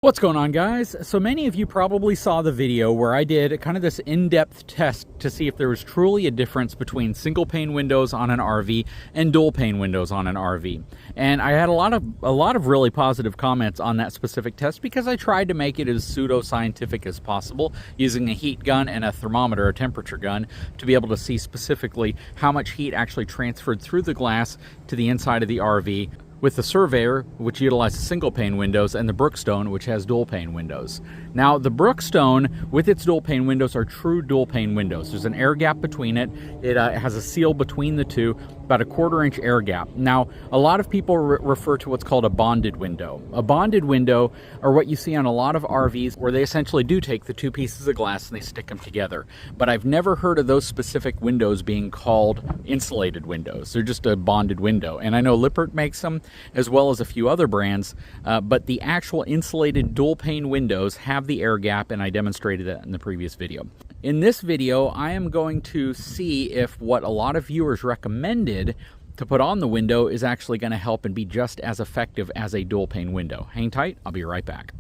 What's going on, guys? So many of you probably saw the video where I did kind of this in-depth test to see if there was truly a difference between single pane windows on an RV and dual pane windows on an RV. And I had a lot of really positive comments on that specific test because I tried to make it as pseudo-scientific as possible using a heat gun and a thermometer, a temperature gun, to be able to see specifically how much heat actually transferred through the glass to the inside of the RV, with the Surveyor, which utilizes single pane windows, and the Brookstone, which has dual pane windows. Now, the Brookstone, with its dual pane windows, are true dual pane windows. There's an air gap between it. It has a seal between the two, about a 1/4 inch air gap. Now, a lot of people refer to what's called a bonded window. A bonded window are what you see on a lot of RVs, where they essentially do take the two pieces of glass and they stick them together. But I've never heard of those specific windows being called insulated windows. They're just a bonded window. And I know Lippert makes them, as well as a few other brands, but the actual insulated dual pane windows have the air gap, and I demonstrated that in the previous video. In this video, I am going to see if what a lot of viewers recommended to put on the window is actually going to help and be just as effective as a dual pane window. Hang tight, I'll be right back.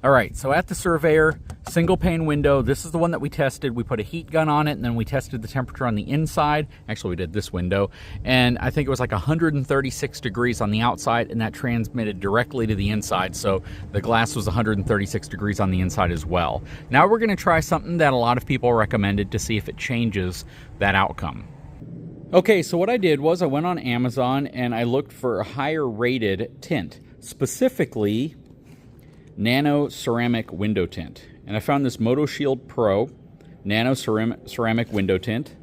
All right, so at the Surveyor, single pane window, this is the one that we tested. We put a heat gun on it, and then we tested the temperature on the inside. Actually, we did this window, and I think it was like 136 degrees on the outside, and that transmitted directly to the inside, so the glass was 136 degrees on the inside as well. Now we're gonna try something that a lot of people recommended to see if it changes that outcome. Okay, so what I did was I went on Amazon, and I looked for a higher rated tint, specifically Nano ceramic window tint, and I found this MotoShield Pro Nano ceramic window tint,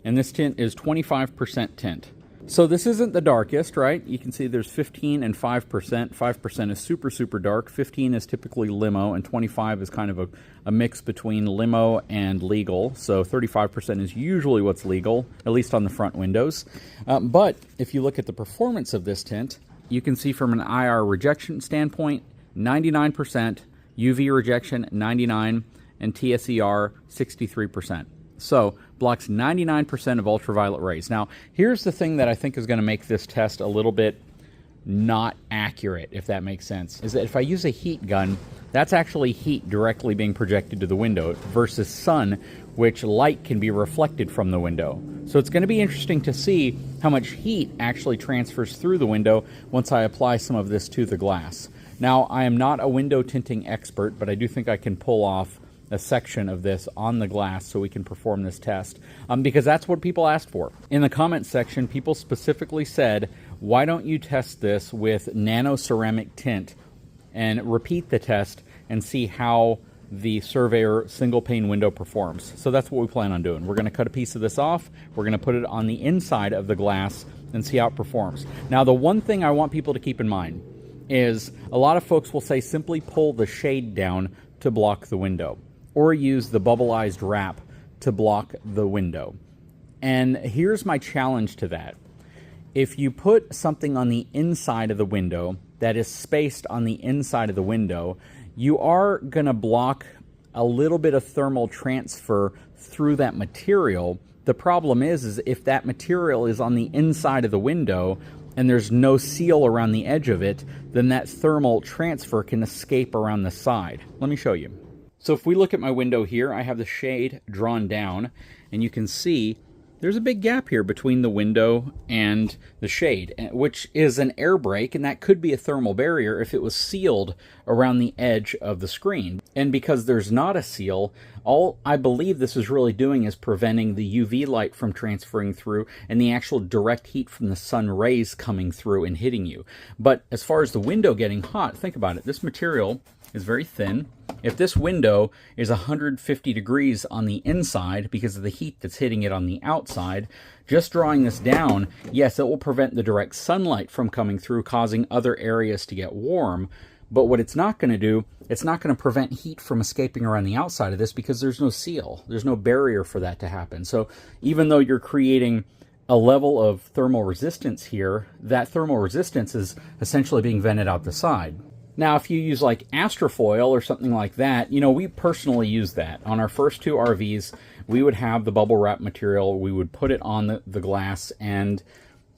and this tint is 25% tint. So this isn't the darkest, right? You can see there's 15 and 5%. 5% is super dark. 15 is typically limo, and 25 is kind of a mix between limo and legal. So 35% is usually what's legal, at least on the front windows. But if you look at the performance of this tint, you can see from an IR rejection standpoint, 99%, UV rejection 99%, and TSER 63%. So blocks 99% of ultraviolet rays. Now, here's the thing that I think is going to make this test a little bit not accurate, if that makes sense, is that if I use a heat gun, that's actually heat directly being projected to the window versus sun, which light can be reflected from the window. So it's going to be interesting to see how much heat actually transfers through the window once I apply some of this to the glass. Now, I am not a window tinting expert, but I do think I can pull off a section of this on the glass so we can perform this test, because that's what people asked for. In the comment section, people specifically said, why don't you test this with nano ceramic tint and repeat the test and see how the Surveyor single pane window performs. So that's what we plan on doing. We're going to cut a piece of this off, we're going to put it on the inside of the glass and see how it performs. Now, the one thing I want people to keep in mind is a lot of folks will say simply pull the shade down to block the window, or use the bubbleized wrap to block the window. And here's my challenge to that. If you put something on the inside of the window that is spaced on the inside of the window, you are going to block a little bit of thermal transfer through that material. The problem is if that material is on the inside of the window and there's no seal around the edge of it, then that thermal transfer can escape around the side. Let me show you. So if we look at my window here, I have the shade drawn down, and you can see there's a big gap here between the window and the shade, which is an air break, and that could be a thermal barrier if it was sealed around the edge of the screen. And because there's not a seal, all I believe this is really doing is preventing the UV light from transferring through and the actual direct heat from the sun rays coming through and hitting you. But as far as the window getting hot, think about it. This material is very thin. If this window is 150 degrees on the inside because of the heat that's hitting it on the outside, just drawing this down, yes, it will prevent the direct sunlight from coming through, causing other areas to get warm. But what it's not going to do, it's not going to prevent heat from escaping around the outside of this because there's no seal. There's no barrier for that to happen. So even though you're creating a level of thermal resistance here, that thermal resistance is essentially being vented out the side. Now, if you use like Astrofoil or something like that, you know, we personally use that. On our first two RVs, we would have the bubble wrap material, we would put it on the glass, and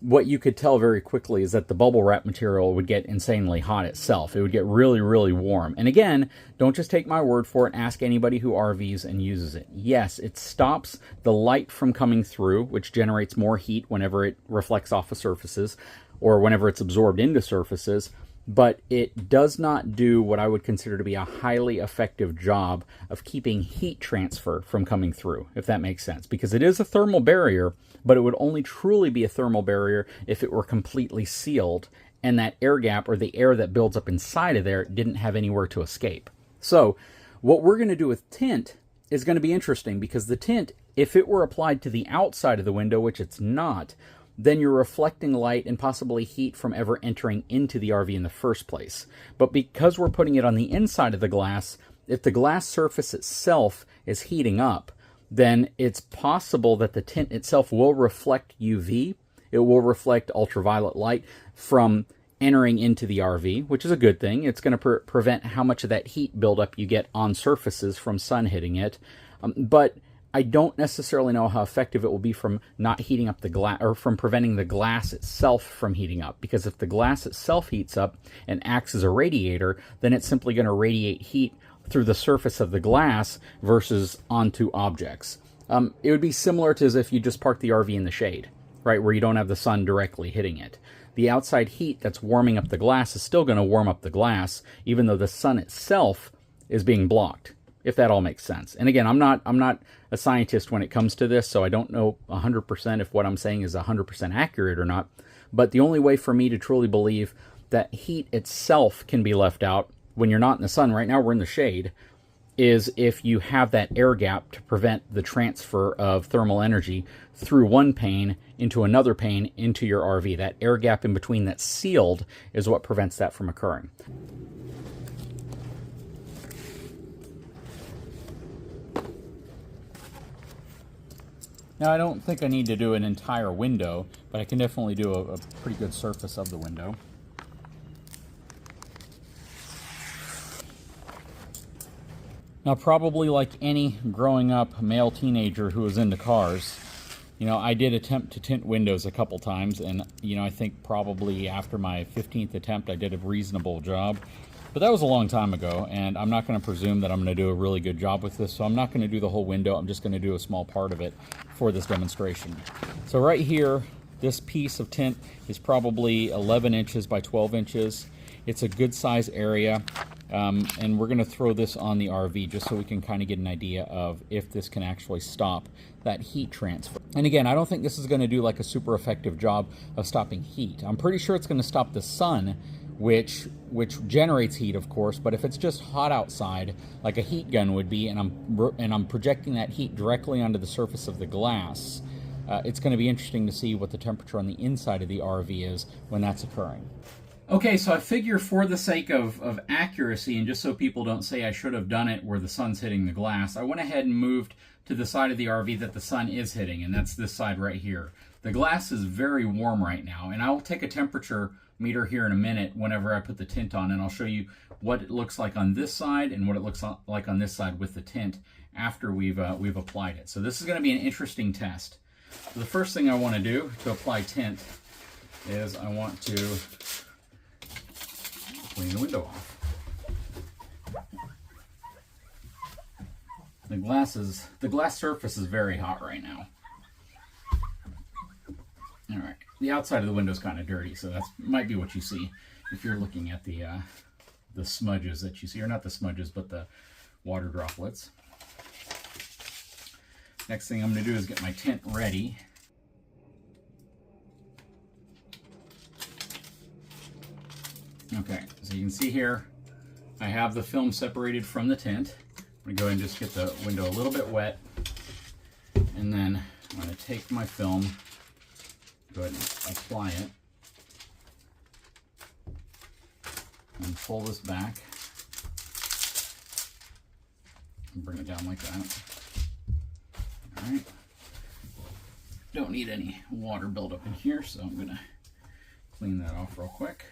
what you could tell very quickly is that the bubble wrap material would get insanely hot itself. It would get really, really warm. And again, don't just take my word for it. Ask anybody who RVs and uses it. Yes, it stops the light from coming through, which generates more heat whenever it reflects off of surfaces or whenever it's absorbed into surfaces. But it does not do what I would consider to be a highly effective job of keeping heat transfer from coming through, if that makes sense. Because it is a thermal barrier, but it would only truly be a thermal barrier if it were completely sealed and that air gap, or the air that builds up inside of there, didn't have anywhere to escape. So what we're going to do with tint is going to be interesting, because the tint, if it were applied to the outside of the window, which it's not, then you're reflecting light and possibly heat from ever entering into the RV in the first place. But because we're putting it on the inside of the glass, if the glass surface itself is heating up, then it's possible that the tint itself will reflect UV. It will reflect ultraviolet light from entering into the RV, which is a good thing. It's going to prevent how much of that heat buildup you get on surfaces from sun hitting it. But I don't necessarily know how effective it will be from not heating up the glass, or from preventing the glass itself from heating up. Because if the glass itself heats up and acts as a radiator, then it's simply going to radiate heat through the surface of the glass versus onto objects. It would be similar to as if you just parked the RV in the shade, right, where you don't have the sun directly hitting it. The outside heat that's warming up the glass is still going to warm up the glass, even though the sun itself is being blocked, if that all makes sense. And again, I'm not a scientist when it comes to this, so I don't know 100% if what I'm saying is 100% accurate or not. But the only way for me to truly believe that heat itself can be left out when you're not in the sun, right now we're in the shade, is if you have that air gap to prevent the transfer of thermal energy through one pane into another pane into your RV. That air gap in between that's sealed is what prevents that from occurring. Now, I don't think I need to do an entire window, but I can definitely do a pretty good surface of the window. Now, probably like any growing up male teenager who was into cars, you know, I did attempt to tint windows a couple times, and, you know, I think probably after my 15th attempt I did a reasonable job. But that was a long time ago, and I'm not going to presume that I'm going to do a really good job with this, so I'm not going to do the whole window. I'm just going to do a small part of it for this demonstration. So right here, this piece of tint is probably 11 inches by 12 inches. It's a good size area, and we're going to throw this on the RV just so we can kind of get an idea of if this can actually stop that heat transfer. And again, I don't think this is going to do like a super effective job of stopping heat. I'm pretty sure it's going to stop the sun, which generates heat, of course, but if it's just hot outside, like a heat gun would be, and I'm projecting that heat directly onto the surface of the glass, it's going to be interesting to see what the temperature on the inside of the RV is when that's occurring. Okay, so I figure for the sake of accuracy, and just so people don't say I should have done it where the sun's hitting the glass, I went ahead and moved to the side of the RV that the sun is hitting, and that's this side right here. The glass is very warm right now, and I'll take a temperature meter here in a minute whenever I put the tint on, and I'll show you what it looks like on this side and what it looks like on this side with the tint after we've applied it. So this is going to be an interesting test. So the first thing I want to do to apply tint is I want to clean the window off. The glass surface is very hot right now. All right, the outside of the window is kind of dirty, so that might be what you see if you're looking at the smudges that you see, or not the smudges, but the water droplets. Next thing I'm going to do is get my tint ready. Okay, so you can see here, I have the film separated from the tint. I'm going to go ahead and just get the window a little bit wet, and then I'm going to take my film, go ahead and apply it, and pull this back, and bring it down like that. All right. Don't need any water buildup in here, so I'm going to clean that off real quick.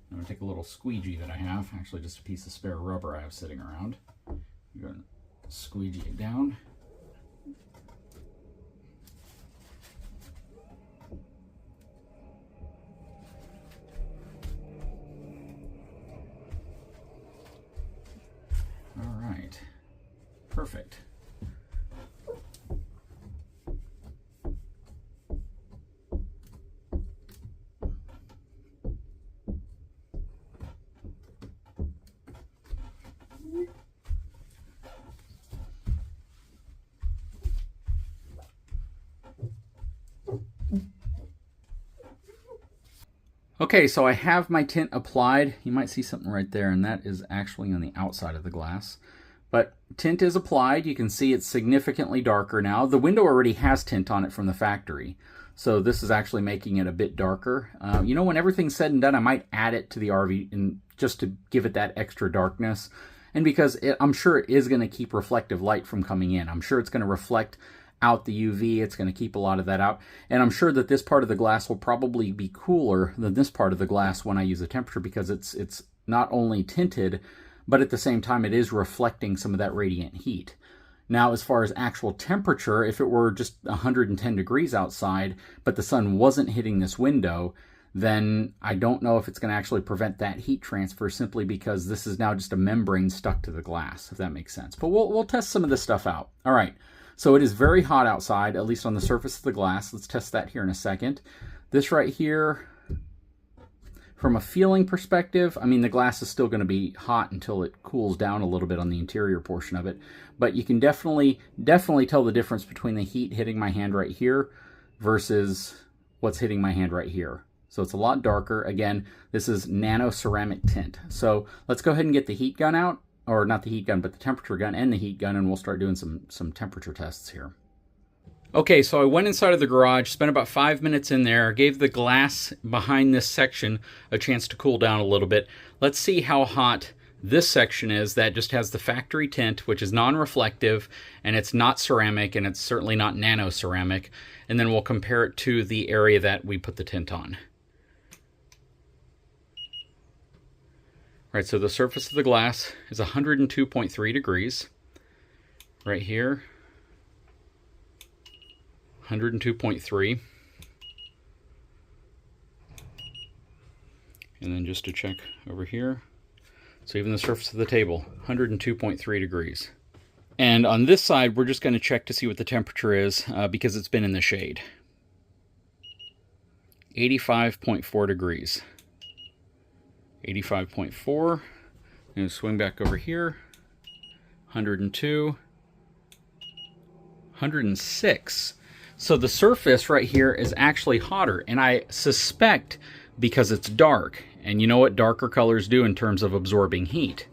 I'm going to take a little squeegee that I have, actually just a piece of spare rubber I have sitting around. I'm going to squeegee it down. Perfect. Okay, so I have my tint applied. You might see something right there, and that is actually on the outside of the glass. But tint is applied. You can see it's significantly darker now. The window already has tint on it from the factory, so this is actually making it a bit darker. You know, when everything's said and done, I might add it to the RV just to give it that extra darkness. And because I'm sure it is going to keep reflective light from coming in. I'm sure it's going to reflect out the UV. It's going to keep a lot of that out. And I'm sure that this part of the glass will probably be cooler than this part of the glass when I use the temperature, because it's not only tinted, but at the same time it is reflecting some of that radiant heat. Now, as far as actual temperature, if it were just 110 degrees outside, but the sun wasn't hitting this window, then I don't know if it's going to actually prevent that heat transfer, simply because this is now just a membrane stuck to the glass, if that makes sense. But we'll test some of this stuff out. All right. So it is very hot outside, at least on the surface of the glass. Let's test that here in a second. This right here, from a feeling perspective, I mean, the glass is still going to be hot until it cools down a little bit on the interior portion of it. But you can definitely tell the difference between the heat hitting my hand right here versus what's hitting my hand right here. So it's a lot darker. Again, this is nano ceramic tint. So let's go ahead and get the heat gun out. Or not the heat gun, but the temperature gun and the heat gun, and we'll start doing some temperature tests here. Okay, so I went inside of the garage, spent about 5 minutes in there, gave the glass behind this section a chance to cool down a little bit. Let's see how hot this section is that just has the factory tint, which is non-reflective, and it's not ceramic, and it's certainly not nano ceramic. And then we'll compare it to the area that we put the tint on. Right, so the surface of the glass is 102.3 degrees. Right here, 102.3. And then just to check over here, so even the surface of the table, 102.3 degrees. And on this side, we're just going to check to see what the temperature is because it's been in the shade. 85.4 degrees. 85.4. I'm going to swing back over here. 102. 106. So the surface right here is actually hotter, and I suspect because it's dark. And you know what darker colors do in terms of absorbing heat.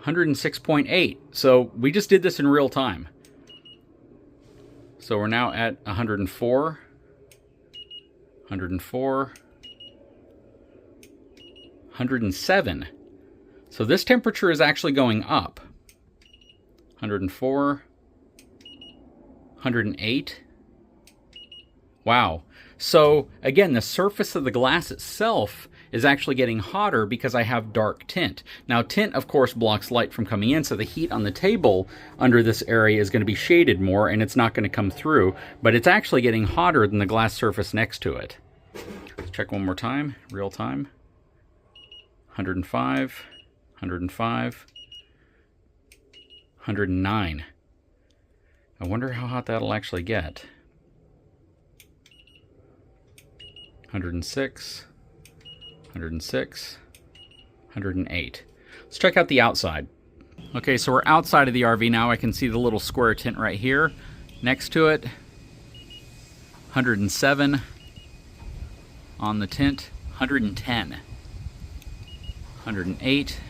106.8. So we just did this in real time. So we're now at 104. 104. 107. So this temperature is actually going up. 104. 108. Wow. So again, the surface of the glass itself is actually getting hotter because I have dark tint. Now tint, of course, blocks light from coming in, so the heat on the table under this area is going to be shaded more and it's not going to come through, but it's actually getting hotter than the glass surface next to it. Let's check one more time, real time. 105, 105, 109. I wonder how hot that'll actually get. 106, 106, 108. Let's check out the outside. Okay, so we're outside of the RV now. I can see the little square tint right here. Next to it, 107 on the tint, 110. 108,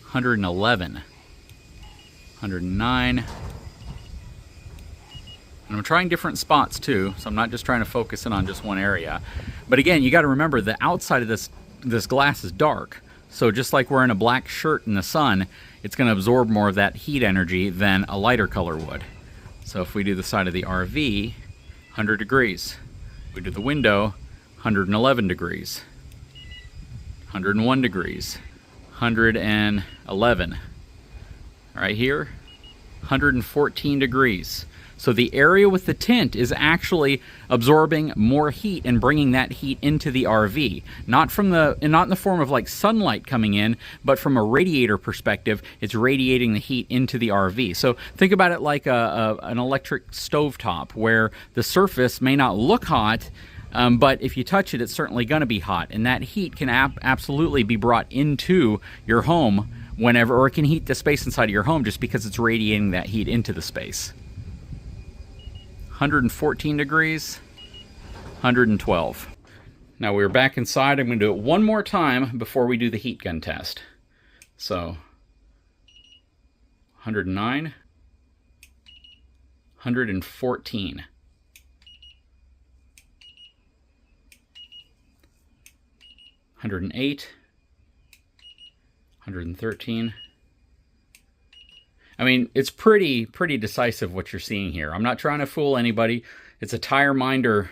111, 109, and I'm trying different spots too, so I'm not just trying to focus in on just one area. But again, you got to remember the outside of this glass is dark, so just like wearing a black shirt in the sun, it's going to absorb more of that heat energy than a lighter color would. So if we do the side of the RV, 100 degrees. We do the window, 111 degrees. 101 degrees, 111. Right here, 114 degrees. So the area with the tint is actually absorbing more heat and bringing that heat into the RV. Not in the form of like sunlight coming in, but from a radiator perspective, it's radiating the heat into the RV. So think about it like an electric stovetop, where the surface may not look hot, but if you touch it, it's certainly going to be hot. And that heat can absolutely be brought into your home whenever, or it can heat the space inside of your home just because it's radiating that heat into the space. 114 degrees, 112. Now we're back inside. I'm going to do it one more time before we do the heat gun test. So 109, 114. 108, 113. I mean, it's pretty decisive what you're seeing here. I'm not trying to fool anybody. It's a tire minder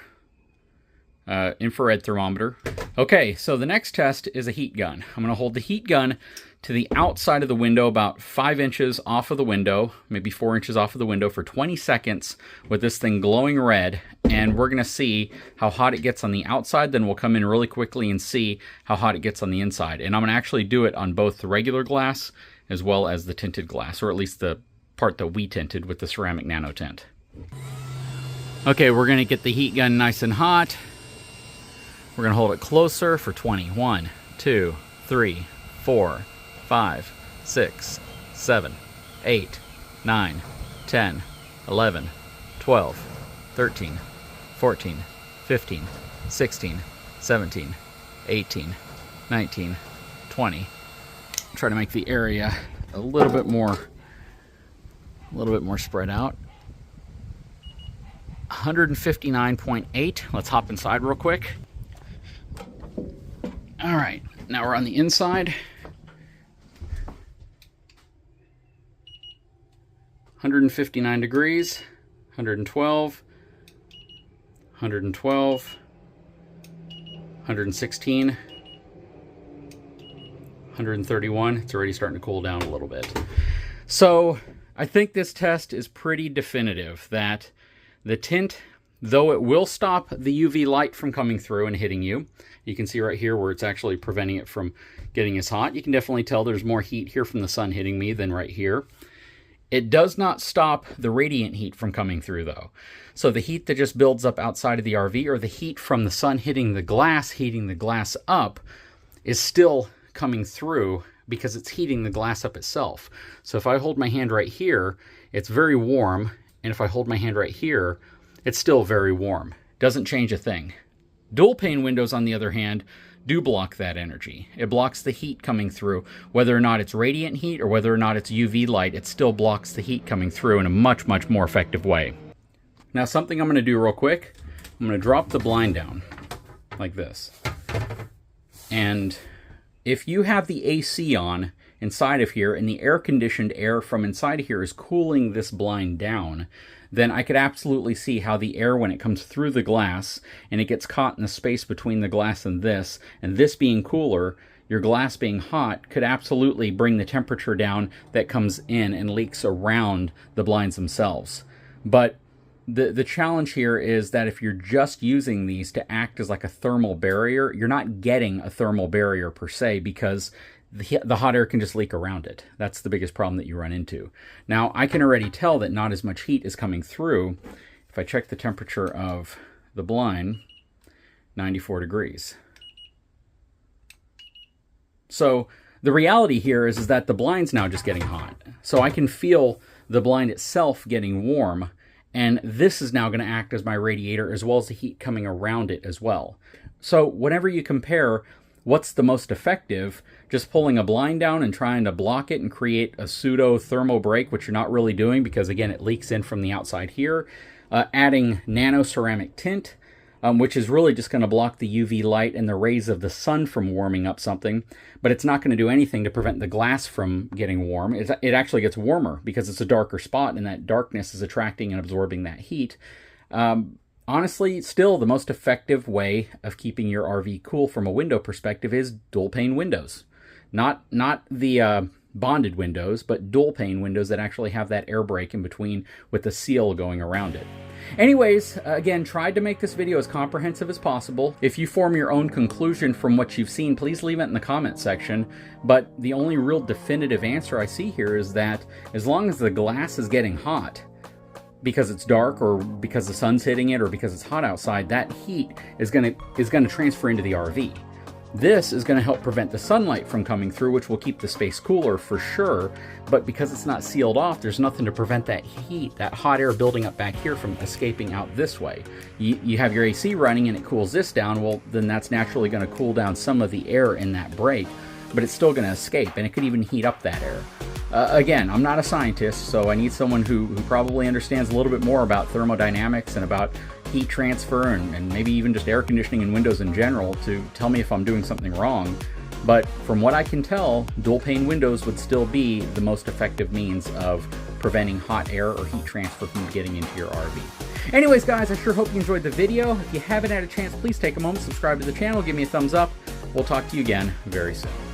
infrared thermometer. Okay, so the next test is a heat gun. I'm going to hold the heat gun to the outside of the window, about 5 inches off of the window, maybe 4 inches off of the window, for 20 seconds with this thing glowing red, and we're going to see how hot it gets on the outside. Then we'll come in really quickly and see how hot it gets on the inside. And I'm going to actually do it on both the regular glass as well as the tinted glass, or at least the part that we tinted with the ceramic nano tint. Okay, we're going to get the heat gun nice and hot. We're going to hold it closer for 20. 1, 2, 3, 4, 5, 6, 7, 8, 9, 10, 11, 12, 13, 14, 15, 16, 17, 18, 19, 20. Try to make the area a little bit more spread out. 159.8. Let's hop inside real quick. All right, now we're on the inside. 159 degrees, 112, 112, 116, 131. It's already starting to cool down a little bit. So I think this test is pretty definitive that the tint, though it will stop the UV light from coming through and hitting you, you can see right here where it's actually preventing it from getting as hot. You can definitely tell there's more heat here from the sun hitting me than right here. It does not stop the radiant heat from coming through, though. So the heat that just builds up outside of the RV, or the heat from the sun hitting the glass, heating the glass up, is still coming through because it's heating the glass up itself. So if I hold my hand right here, it's very warm, and if I hold my hand right here, it's still very warm. Doesn't change a thing. Dual pane windows, on the other hand, do block that energy. It blocks the heat coming through. Whether or not it's radiant heat or whether or not it's UV light, it still blocks the heat coming through in a much, much more effective way. Now, something I'm going to do real quick, I'm going to drop the blind down like this. And if you have the AC on inside of here and the air-conditioned air from inside of here is cooling this blind down, then I could absolutely see how the air, when it comes through the glass and it gets caught in the space between the glass and this being cooler, your glass being hot, could absolutely bring the temperature down that comes in and leaks around the blinds themselves. But the challenge here is that if you're just using these to act as like a thermal barrier, you're not getting a thermal barrier per se, because the hot air can just leak around it. That's the biggest problem that you run into. Now, I can already tell that not as much heat is coming through. If I check the temperature of the blind, 94 degrees. So the reality here is that the blind's now just getting hot. So I can feel the blind itself getting warm, and this is now going to act as my radiator as well as the heat coming around it as well. So whenever you compare what's the most effective, just pulling a blind down and trying to block it and create a pseudo thermal break, which you're not really doing because, again, it leaks in from the outside here. Adding nano ceramic tint, which is really just going to block the UV light and the rays of the sun from warming up something, but it's not going to do anything to prevent the glass from getting warm. It actually gets warmer because it's a darker spot, and that darkness is attracting and absorbing that heat. Honestly, still the most effective way of keeping your RV cool from a window perspective is dual pane windows. Not the bonded windows, but dual pane windows that actually have that air break in between with the seal going around it. Anyways, again, tried to make this video as comprehensive as possible. If you form your own conclusion from what you've seen, please leave it in the comment section. But the only real definitive answer I see here is that as long as the glass is getting hot, because it's dark or because the sun's hitting it or because it's hot outside, that heat is gonna transfer into the RV. This is going to help prevent the sunlight from coming through, which will keep the space cooler for sure, but because it's not sealed off, there's nothing to prevent that heat, that hot air building up back here from escaping out this way. You have your AC running and it cools this down, well, then that's naturally going to cool down some of the air in that break, but it's still going to escape, and it could even heat up that air. Again, I'm not a scientist, so I need someone who probably understands a little bit more about thermodynamics and about heat transfer and maybe even just air conditioning and windows in general to tell me if I'm doing something wrong. But from what I can tell, dual pane windows would still be the most effective means of preventing hot air or heat transfer from getting into your RV. Anyways, guys, I sure hope you enjoyed the video. If you haven't had a chance, please take a moment, subscribe to the channel, give me a thumbs up. We'll talk to you again very soon.